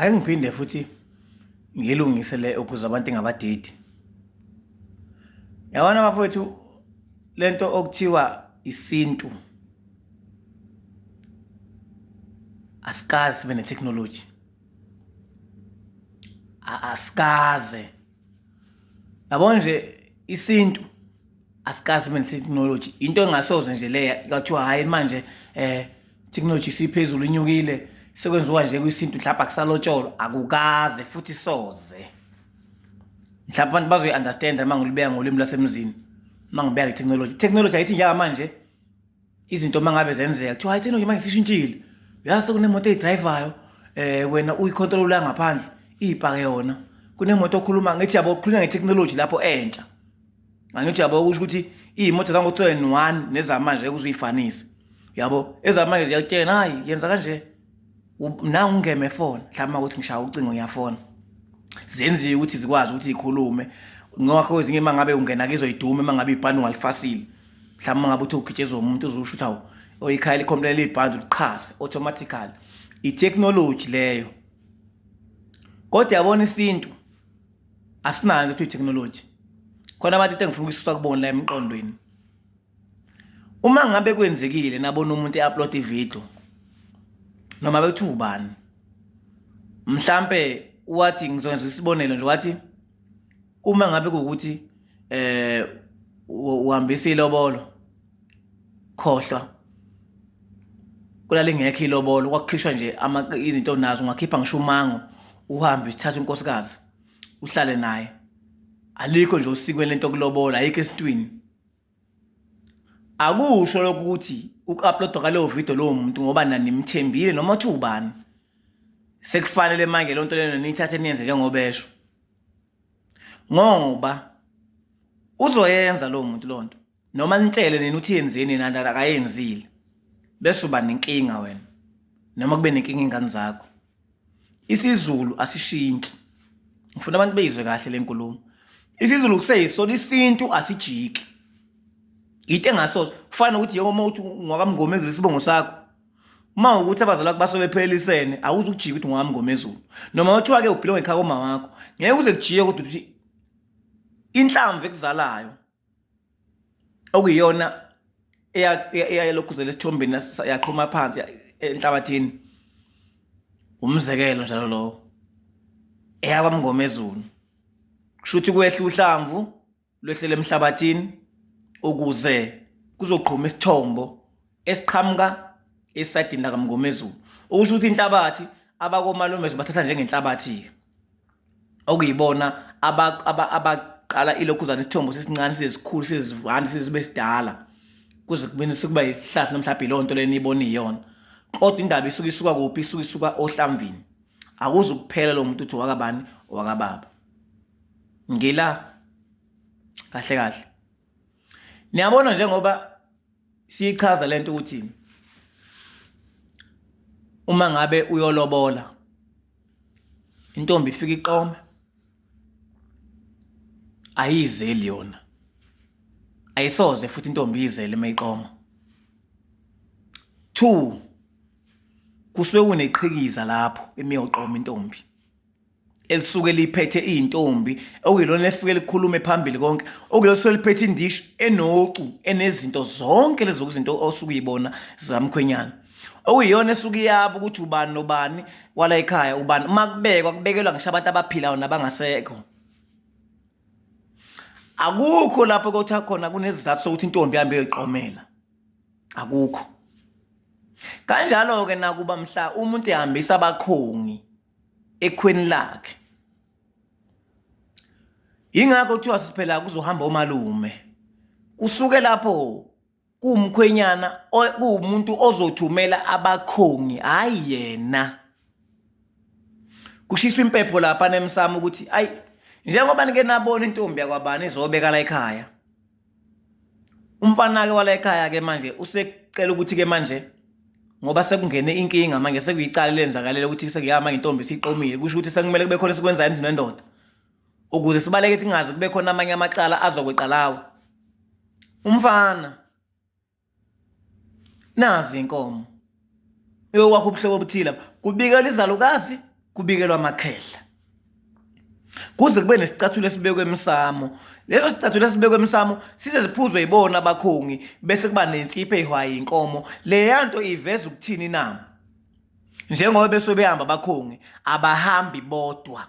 Ake ngiphinde futhi ngilungisele ukuze abantu ngabadidi. Yabona bafowethu lento okuthiwa isintu asikaze sibe netechnology. Asikaze. Yabona nje isintu asikaze sibe netechnology. Into engasoze nje leya kuthiwa hayi manje technology siphezulu inyukile sekwenziwa nje kwisintu mhlawumbe akusalotsholo akukaze futhi soze. Mhlawumbe abantu bazoyi-understand uma ngilibeka ngolimi lwasemzini uma ngibeka i-technology. Technology ayithi njengamanje izinto mangabe zenzeka kuthiwa hayi technology manje sishintshile. Uyazi kunemoto eyidrayivayo wena uyicontrol ngaphandle ipake yona. Kunemoto okhuluma ngithi yabo ukhuluma nge-technology lapho entsha. Angithi yabo ukusho ukuthi imoto zango-2001 nezamanje ekuziyifanisa. Yabo ezamanje ziyakutshela hayi yenza kanje. Nangu ngeme phone mhlawumbe ukuthi ngishaya ucingo ngiyafona. Zenziwe ukuthi zikwazi ukuthi ikhulume ngakho ezinye mangabe ungena kizo idume mangabe ibhandi ungalifasile. Mhlawumbe mangabe uthi ukitshezwa umuntu uzusho ukuthi hawu oyikhaya likhomplela ibhandi uliqhase automatically. I-technology leyo. Kodwa yabona isintu asinayo ukuthi i-technology. Khona abantu into engifuna ukuyisusa kubona la emqondweni. Uma ngabe kwenzekile nabona umuntu e-upload i-video noma bethi ubani mhlambe wathi ngizokwenza isibonelo nje wathi uma ngabe kuukuthi uhambisa ilobolo khohlwa kulale ngekho ilobolo kwakukhishwa nje izinto nazo ungakhipha ngisho umango uhambe isithatha unkosikazi uhlale naye alikho nje usikwe lento kulobola ayikho esintwini. Akusho lokho ukuthi uku-upload kwaleyo video lowo muntu ngoba nanimthembile noma uthi ubani sekufanele manje lonto lena nithathe niyenze njengobesho ngoba uzoyenza lowo muntu lonto noma nitshele nina uthi yenzeni nanda akayenzile bese uba nenkinga wena noma kube nenkinga ingane zakho. IsiZulu asishintshi. Ngifuna abantu bezwe kahle lenkulumo. IsiZulu kuseyisona isintu asijiki. Into engasoze kufana ukuthi yebo uma uthi ungakamngomezulu isibongo sakho uma ukuthi abazalwa basobe phelelisene awuthi ukujika ukuthi ungamngomezulu noma uthiwa ke ubhilonga ekhaya koma wakho ngeke uze kujiye ukuthi inhlamvu ekuzalayo okuyiyona eyalokhuzela esithombeni yaqhuma phansi enhlabathini umzekelo njalo lo eyakwamngomezulu kusho ukuthi kwehla uhlamvu lwehlele emhlabathini ukuze kuzoqhuma isithombo esiqhamuka esidini la kaMngomezulu. Okusho ukuthi inhlabathi abakomalume bathatha njengenhlabathi okuyibona abaqala ilokhuzana isithombo sesincane sesikhulu sesivande sizibe sidala kuze kubene sikuba isihlahla nomhlawumbe lonto leni ibona iyona. Kodwa indaba isuka kuphi isuka ohlamvini. Akuze ukuphela lo muntu uthi wakabani wakababa. Ngila kahle kahle. Niyabona njengoba siyichaza lento ukuthi uma ngabe uyolobola intombi ifika iqome ayizeli yona ayisoze futhi intombi izele mayiqoma. 2 kusuke kuneqhikiza lapho emiyoqoma intombi elisuke liphethe izintombi okuyilona lefike likhulume phambili konke okulosuke liphethe indisho enocu enezinto zonke lezo izinto osuke uyibona zamkhwenyana okuyiyona esuke yabo ukuthi ubani nobani wala ekhaya ubani uma kubekwa kubekelwa ngisho abantu abaphilayo nabangasekho. Akukho lapho kothi khona kunesizathu sokuthi intombi ihambe eyoqomela akukho. Kanjalo ke nakuba mhla umuntu ehambisa abakhongi ekhweni lakhe ingakho kuthiwa siphela kuzohamba omalume kusuke lapho kumkhwenyana kuumuntu ozothumela abakhongi hayi yena kushiswa impepho lapha nemsamo ukuthi ayi njengoba nike nabona intombi yakwabani izobeka la ekhaya umfana ke wala ekhaya ke manje usecela ukuthi ke manje ngoba sekungene inkinga manje sekuyicala lenzakalele ukuthi sekuyama intombi siqomile kusho ukuthi sekumele kube khona sikwenza emzini wendoda ukuze sibaleke ukuthi ingaze kube khona amanye amacala azokweqalawa. Umfana nazi inkomo eyokwakho ubuhlobo obuthile kubikela izalukazi kubikelwa amakhehla kuze kube nesicathulo esibekwe emsamo. Leso sicathulo esibekwe emsamo size siphuzwe yibona abakhongi bese kuba nensipho ehwaye inkomo. Le yanto iveza ukuthini na? Njengoba bese behamba abakhongi abahambi bodwa.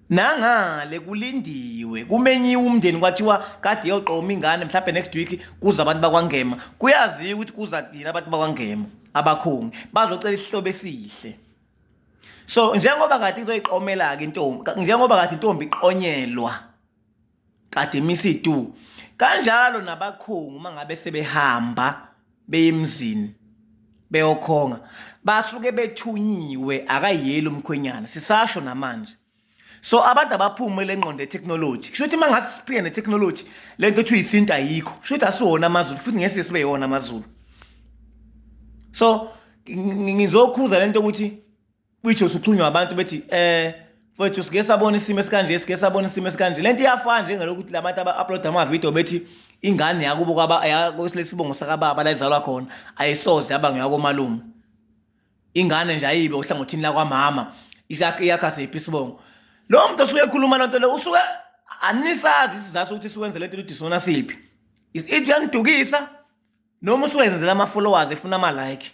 Nangale kulindiwe kumenyiwe umndeni kwathiwa kade yoqoma ingane mhlawumbe next week kuza abantu bakwangema. Kuyaziwa ukuthi kuza thina abantu bakwangema abakhongi bazocela isihlobo esihle. So njengoba kade izoyiqomela ke intombi, njengoba kade intombi iqonyelwa kade imisidu, kanjalo nabakhongi mangabe sebehamba beyemzini beyokhonga basuke bethunyiwe akayiyeli umkhwenyana, sisasho namanje. So abantu abaphuma lengqondo ye-technology kusho ukuthi mangase siphike ne-technology lento ethi uyisinto ayikho, kusho ukuthi asiwona amazulu futhi ngeke sibe yiwona amazulu. So ngizokhuza lento ukuthi uyithi usuxhunywa abantu bethi mfowethu sike sabona isimo esikanje, sike sabona isimo esikanje. Lento iyafana njengelokuthi labantu aba-upload ama-video bethi ingane yakubo kwesibongo sakababa la izalwa khona ayisoze yaba ngeyakomalume. Ingane nje ayibe uhlangothini la kwamama iyakha sephi isibongo. Lo muntu osuke ekhuluma lonto le usuke anisazi isizathu ukuthi siwenze lento ukuthi sona siphi. Isithi yanidukisa noma usuwenzela ama-followers efuna ama-like.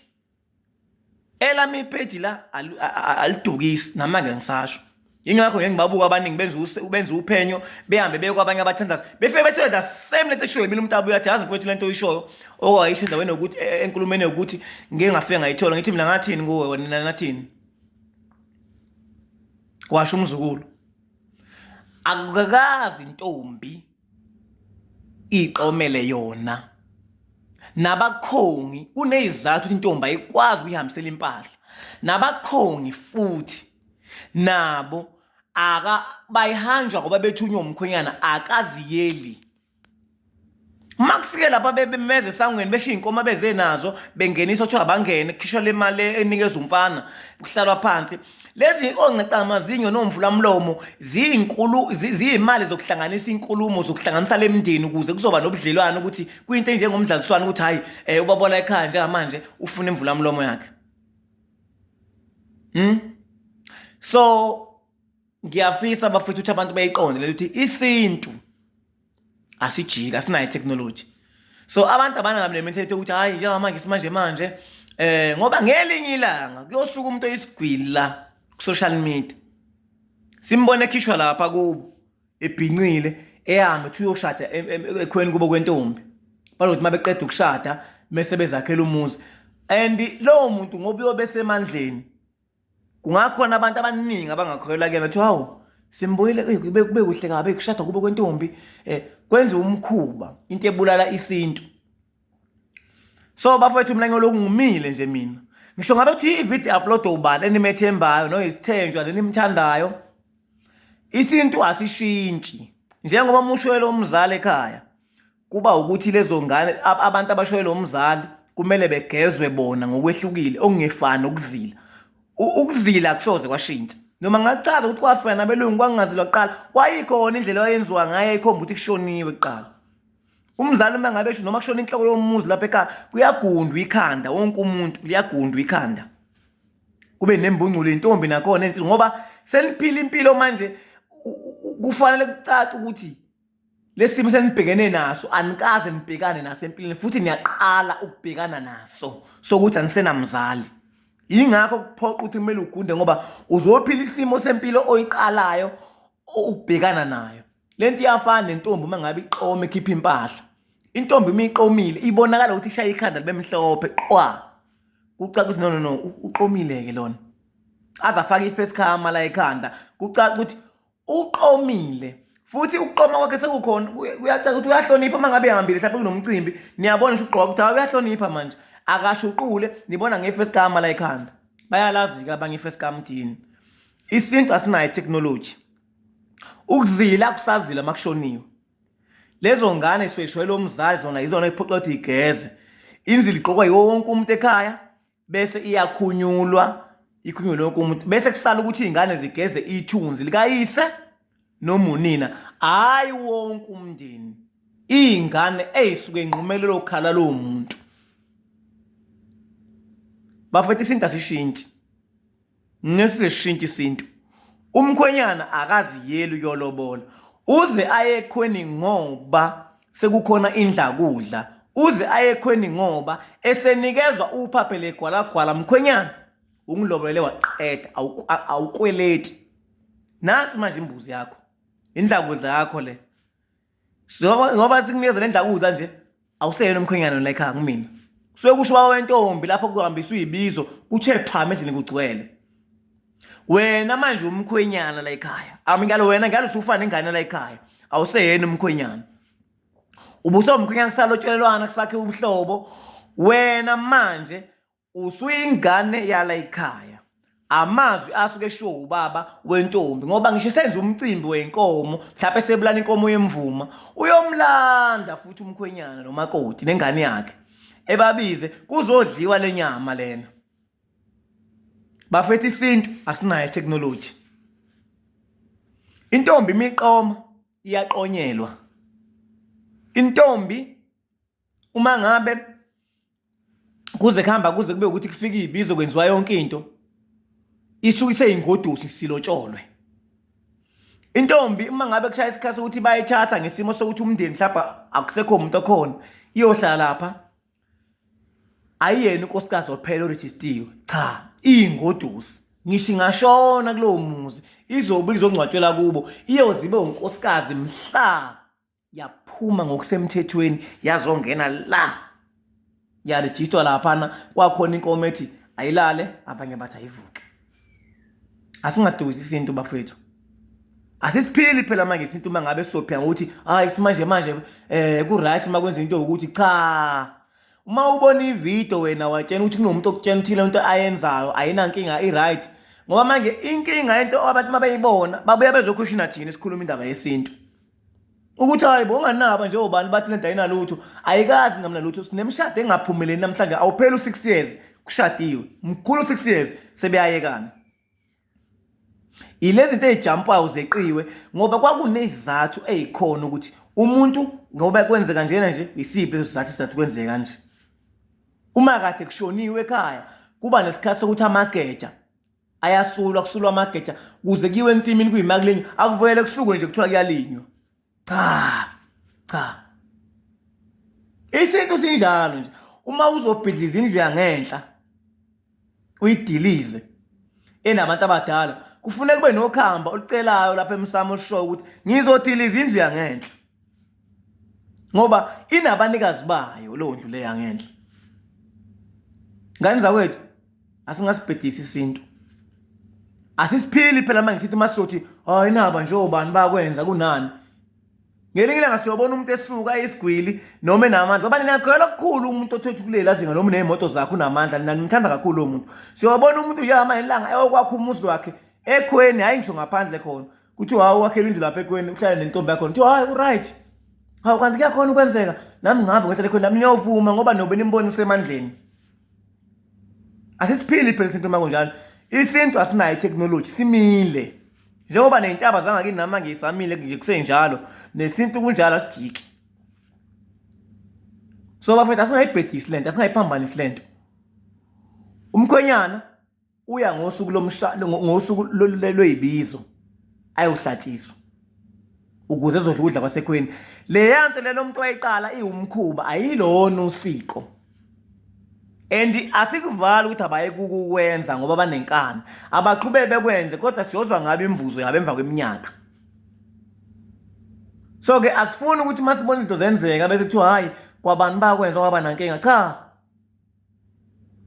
Elami ipage la alidukisi namanje ngisasho. Ingakho ngeke ngibabuka abaningi benza uphenyo behambe beye kwabanye abathandazi befike bethe the same lento eshoyo mina umuntu abuya athi yazi mfowethu lento oyishoyo okwayisho endaweni ukuthi enkulumeni ukuthi ngeke ngafike ngayithola ngithi mina ngathini kuwe wena nathini. Kwasho umzukulu akukakazi intombi iqomele yona nabakhongi kunezizathu ukuthi intombi ayikwazi ukuyihambisela impahla. Nabakhongi futhi nabo bayihanjwa ngoba bethunywa umkhwenyana akaziyeli. Uma kufike lapha bemeze esangweni beshiya inkomo beze nazo bengenisa ukuthi abangene kukhishwa le mali enikeza umfana kuhlalwa phansi. Lezi onceqa amazinyo nomvulamlomo ziyimali zokuhlanganisa inkulumo zokuhlanganisa lemndeni ukuze kuzoba nobudlelwano ukuthi kuyinto enjengomdlaliswano ukuthi hayi ubabola ekhaya njengamanje ufuna imvulamlomo yakhe. So ngiyafisa bafethu ukuthi abantu bayiqonde ukuthi isintu asijika sinayo technology. So abantu abangabe nementality ukuthi hayi njengamanje isimanje manje ngoba ngelinye ilanga kuyosuka umuntu oyisigwili la ku social media simbone ekhishwa lapha kubo ebhincile ehamba uthi uyoshada ekhweni kubo kwentombi balokuthi mabeqeda ukushada bese bezakhela umuzi and lowo muntu ngoba uyobe semandleni. Kungakhona abantu abaningi abangakholelwa kuyena ukuthi hawu simbuyile kube kuhle kabe kushada kubo kwentombi kwenza umkhuba into ebulala isintu. So bafethu mina ngolokhu ngumile nje mina ngisho ngabe uthi i-video upload ubani enimethembayo noyisithenjwa lenimthandayo isintu asishintshi. Njengoba umushoyela umzali ekhaya kuba ukuthi lezo ngane abantu abashoyela umzali kumele begezwe bona ngokwehlukile okungefani ukuzila. Ukuzila akusoze kwashintsha noma ngacala ukuthi kwafana nabelungu kwangazilwa kuqala kwayikhona indlela oyenziwa ngayo ikhomba ukuthi kushoniwe kuqala. Umzali uma ngabe noma kushona inhloko yomuzi lapha ekhaya kuyagundwa ikhanda, wonke umuntu liyagundwa ikhanda kube nembungulo intombi nakhona ensizwa ngoba seniphila impilo manje. Kufanele kucaca ukuthi lesimo senibhekene naso anikaze nibhekane naso empilweni futhi niyaqala ukubhekana naso sokuthi anisenamzali. Ingakho kuphoqa ukuthi kumele ugunde ngoba uzophila isimo sempilo oyiqalayo ukubhekana nayo. Lento iyafana nentombi uma ngabe iqome ikhipha impahla. Intombi uma iqomile ibonakala ukuthi ishaya ikhanda libe mhlophe qwa. Kucaca ukuthi no uqomile ke lona. Azafaka i-face cam la ekhanda kucaca ukuthi uqomile. Futhi ukuqoma kwakhe sekukhona kuyacaca ukuthi uyahlonipha uma ngabe ehambile mhlawumbe kunomcimbi niyabona nje ugqoka ukuthi uyahlonipha manje. Akashuqule nibona nge-face cam la ekhanda. Bayalazi ke abanye i-face cam thini. Isintu asinayo technology. Ukuzila kusazila makushoniwe. Lezo ngane sishwele umzali zona izona iphoqa ukuthi igeze. Inzili igqokwa yiwo wonke umuntu ekhaya bese iyakhunyulwa ikhunyulwe wonke umuntu bese kusala ukuthi izingane zigeze ithunzi likayise noma unina hayi wonke umndeni. Izingane ezisuke enqumelelo okhala lo muntu. Bafethu isinto asishintshi. nesishintsha isintu. Umkhwenyana akaziyeli uyolobola uze aye ekhweni ngoba sekukhona indlakudla, uze aye ekhweni ngoba esenikezwa uphaphe legwalagwala. Mkhwenyana ungilobele waqeda, awukweleti. Nasi manje imbuzi yakho, indlakudla yakho le. Ngoba sikunikeza le ndlakudla nje awuseyena umkhwenyana la ekhaya kumina. Suke kusho wentombi lapho kuhambiswa izibizo kuthe phama endlini kugcwele. Wena manje umkhwenyana la ekhaya. Ngalo wena ngalo usufana ingane la ekhaya. Awuseyena umkhwenyana. Ubusomkhwenyana kusalotshelelwana kusakhe umhlobo. Wena manje usuyingane yala ekhaya. Amazwi asuke eshiwo ubaba wentombi ngoba ngisho senza umcimbi wenkomo, mhlawumbe sebulana inkomo yemvuma, uyomlanda futhi umkhwenyana nomakoti nengane yakhe. Ebabize kuzodliwa lenyama lena. Bafethu isintu asinayo technology. Intombi imiqoma iyaqonyelwa. Intombi uma ngabe kuze kuhamba kuze kube ukuthi kufika izibizo kwenziwa yonke into, isuke iseyingodusi silotsholwe. Intombi uma ngabe kushaya isikhathi ukuthi bayithatha ngesimo sokuthi umndeni mhlawumbe akusekho umuntu okhona, iyohlala lapha. Ayiyena unkosikazi ophela oregistiwe, cha, iyingodusi. Ngisho ingashona kulowo muzi izobe izongcwatshela kubo, iyozibe unkosikazi mhla yaphuma ngokusemthethweni yazongena la yarejistwa laphana kwakhona inkomo ethi ayilale, abanye bathi ayivuke. Asingaduzi isintu bafethu. Asisiphili phela manje isintu mangabe sophiya ukuthi hayi manje ku right makwenza into ukuthi cha. Uma ubona ivideo wena watshena ukuthi kunomuntu okutshena uthile into ayenzayo ayinankinga i-right. Ngoba manje inkinga into abantu mabeyibona babuya bezokushina thina esikhuluma indaba yesintu. Ukuthi hayi bonganaba nje obani bathi lento ayinalutho, ayikazi ngamnalutho. Sinemshado engaphumeleli namhlanje awuphela u6 years kushadiwe. Mkhulu 6 years sebeyayekana. Ilezi zinto ezijampayo zeqiwe ngoba kwakunezizathu ezikhona ukuthi umuntu ngoba kwenzeka njena nje isiphi isizathu sizathi kwenzeka kanje. Uma kade kushoniwe ekhaya kuba nesikhathi sokuthi amageja ayasulwa, kusulwa amageja kuze kiwe entsimini kuyimakulenye akuvele kusuke nje kuthiwa kuyalinywa. Cha. Isintu sinjalo nje. Uma uzobhidliza indlu yangenhla uyidilize enabantu abadala, kufuneka kube nokhamba olicelayo lapha emsamo osho ukuthi ngizodiliza indlu yangenhla. Ngoba inabanikazi bayo lo ndlu le yangenhla. Ngani zakwethu asingasibhedisa isintu. Asisiphili phela manje sithi masizothi hayi naba nje obani bakwenza kunani. Ngelinye ilanga siyobona umuntu esuka esigwili noma enamandla. Ngoba ninakhola kakhulu umuntu othethe kulela azinga noma nezimoto zakhe unamandla, nina nimthanda kakhulu lo muntu. Siyobona umuntu yama ilanga eyokwakha umuzi wakhe ekhweni, hayi ngisho ngaphandle khona. Kuthi hawu wakhela indlu lapha ekhweni uhlala nentombi yakho. Uthi hayi right. Hawu kanti kuyakhona ukwenzeka. Nami ngabe ngethele ekhweni lami niyovuma ngoba nobe nimbona usemandleni. Asisiphili phela isinto makunjalo. Isintu asinayo technology simile. Njengoba nezintaba zangakini namanje isamile nje kusenjalo nesintu kunjalo asijiki. So bafethu asingayibhedisi lento, asingayiphambanisi lento. Umkhwenyana uya ngosuku lwezibizo ayohlatshiswa ukuze ezodla ukudla kwasekhweni. Le yanto lelo umuntu wayiqala iwumkhuba ayilona usiko. And asikuvali ukuthi abaye kukwenza ngoba banenkani. Abaqhubeke bekwenze kodwa siyozwa ngabe imvuzo yabo emva kweminyaka. So ke asifuni ukuthi masibona izinto zenzeka bese kuthiwa hayi kwabani bakwenza kwaba nankinga. Cha.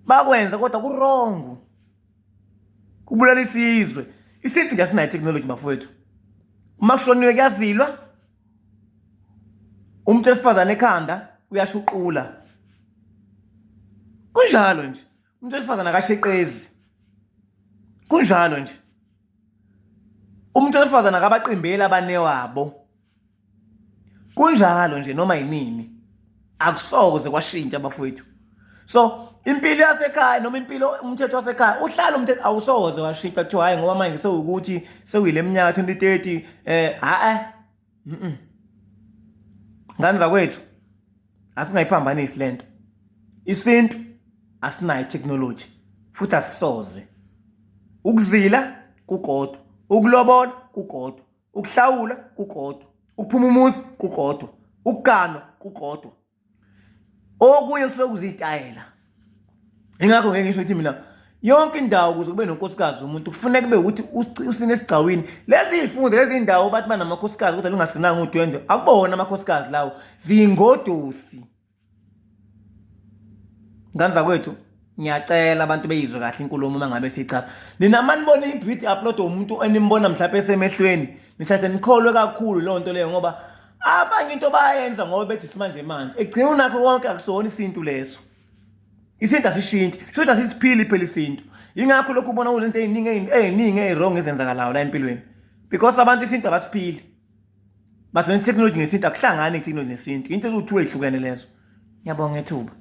Bakwenza kodwa ku wrong. Kubulala isizwe. Isintu nje asinayo technology bafowethu. Uma kushoniwe kuyazilwa. Umuntu esifazana ekhanda uyashuqula. Kunjalo nje. Umuntu esifazana akasheqezi. Kunjalo nje. Umuntu esifazana akabaqimbeli abanewabo. Kunjalo nje noma yinini. Akusoze kwashintsha bafowethu. So impilo yasekhaya noma impilo umthetho wasekhaya uhlala umthetho awusoze washintsha kuthiwa hayi ngoba manje sewukuthi sewile minyaka 2030 ngani zakwethu asingayiphambanisi lento. Isintu asinayo technology futhi asisoze ukuzila kukodwa, ukulobola kukodwa, ukuhlawula kukodwa, ukuphuma umuzi kukodwa, ukuganwa kukodwa. Okunye kusuke kuzitayela. Ingakho ngeke ngisho ukuthi mina yonke indawo ukuze kube nonkosikazi umuntu kufanele kube ukuthi usine esigcawini. Lezi izifundo lezi indawo bathi banamakhosikazi kodwa lungasinanga udwendwe. Akubona amakhosikazi lawo, zingodosi. Ngani kwethu ngiyacela abantu beyizwe kahle inkulumo uma ngabe sichaza. Nina manibona i-video upload umuntu enimbona mhlawumbe esemehlweni, nithathe nikholwe kakhulu leyo nto leyo ngoba abanye into bayenza ngoba bethi simanje manje. Egcina unakho konke akusona isintu leso. Isintu asishintshe, shothi asisiphili phela isintu. Yingakho lokhu ubona kulento eziningi ezirong ezenzakalayo la empilweni. Because abantu isintu abasiphili. Basebenzisa technology ngesintu akuhlangani technology nesintu. Into eziwu2 ezihlukene lezo. Ngiyabonga ethuba.